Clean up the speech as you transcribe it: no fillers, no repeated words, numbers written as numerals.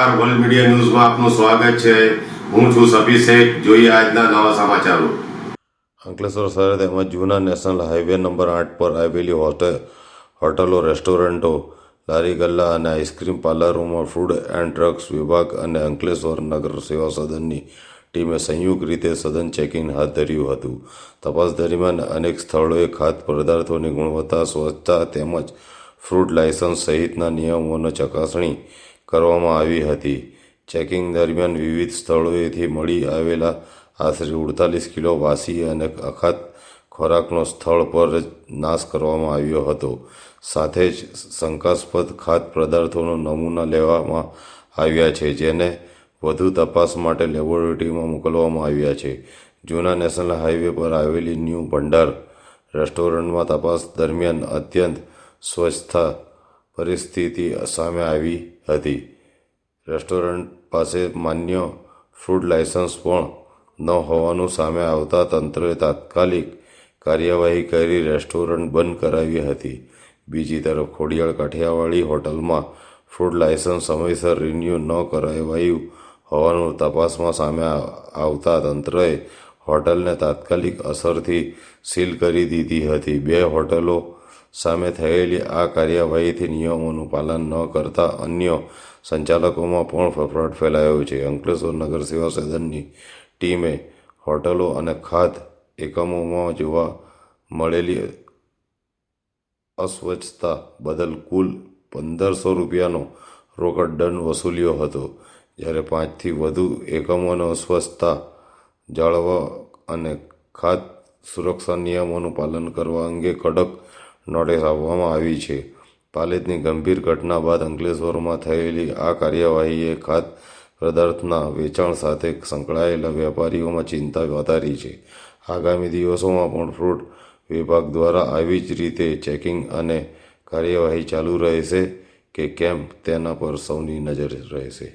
નમસ્કાર, world media ન્યૂઝમાં આપનું સ્વાગત છે। હું છું સભી શેખ। જોઈએ આજના નવા સમાચારો। અંકલેશ્વર શહેર તેમજ જૂના નેશનલ હાઈવે નંબર 8 પર આવેલી હોટલો, રેસ્ટોરન્ટો, લારી ગલ્લા અને આઈસ્ક્રીમ પાર્લરોમાં ફૂડ એન્ડ ડ્રગ્સ વિભાગ અને અંકલેશ્વર નગર સેવા સદનની ટીમે સંયુક્ત રીતે સઘન ચેકિંગ હાથ ધર્યું હતું। તપાસ દરમિયાન અનેક સ્થળોએ ખાદ્ય પદાર્થોની ગુણવત્તા, સ્વચ્છતા તેમજ ફ્રૂટ લાયસન્સ સહિતના નિયમોની ચકાસણી કરવામાં આવી હતી। ચેકિંગ દરમિયાન વિવિધ સ્થળોએથી મળી આવેલા આશરે 48 કિલો વાસી અને અખાદ્ય ખોરાકનો સ્થળ પર જ નાશ કરવામાં આવ્યો હતો। સાથે જ શંકાસ્પદ ખાદ્ય પદાર્થોના નમૂના લેવામાં આવ્યા છે, જેને વધુ તપાસ માટે લેબોરેટરીમાં મોકલવામાં આવ્યા છે। જૂના નેશનલ હાઈવે પર આવેલી ન્યૂ ભંડાર રેસ્ટોરન્ટમાં તપાસ દરમિયાન અત્યંત સ્વચ્છતા પરિસ્થિતિ સામે આવી હતી। રેસ્ટોરન્ટ પાસે માન્ય ફૂડ લાયસન્સ પણ ન હોવાનું સામે આવતા તંત્રએ તાત્કાલિક કાર્યવાહી કરી રેસ્ટોરન્ટ બંધ કરાવી હતી। બીજી તરફ ખોડિયાર કાઠિયાવાડી હોટલમાં ફૂડ લાયસન્સ સમયસર રિન્યૂ ન કરાવાયું હોવાનું તપાસમાં સામે આવતા તંત્રએ હોટલને તાત્કાલિક અસરથી સીલ કરી દીધી હતી। બે હોટલો સામે થયેલી આ કાર્યવાહીથી નિયમોનું પાલન ન કરતા અન્ય સંચાલકોમાં પણ ફફડાટ ફેલાયો છે। અંકલેશ્વર નગર સેવા સદનની ટીમે હોટલો અને ખાદ્ય એકમોમાં જોવા મળેલી અસ્વચ્છતા બદલ કુલ 1500 રૂપિયાનો રોકડ દંડ વસૂલ્યો હતો, જ્યારે 5થી વધુ એકમોને અસ્વચ્છતા જાળવવા અને ખાદ્ય સુરક્ષા નિયમોનું પાલન કરવા અંગે કડક નોટિસ આપવામાં આવી છે। પાલેજની ગંભીર ઘટના બાદ અંકલેશ્વરમાં થયેલી આ કાર્યવાહીએ ખાદ્ય પદાર્થના વેચાણ સાથે સંકળાયેલા વેપારીઓમાં ચિંતા વધારી છે। આગામી દિવસોમાં પણ ફૂડ વિભાગ દ્વારા આવી જ રીતે ચેકિંગ અને કાર્યવાહી ચાલુ રહેશે કે કેમ તેના પર સૌની નજર રહેશે।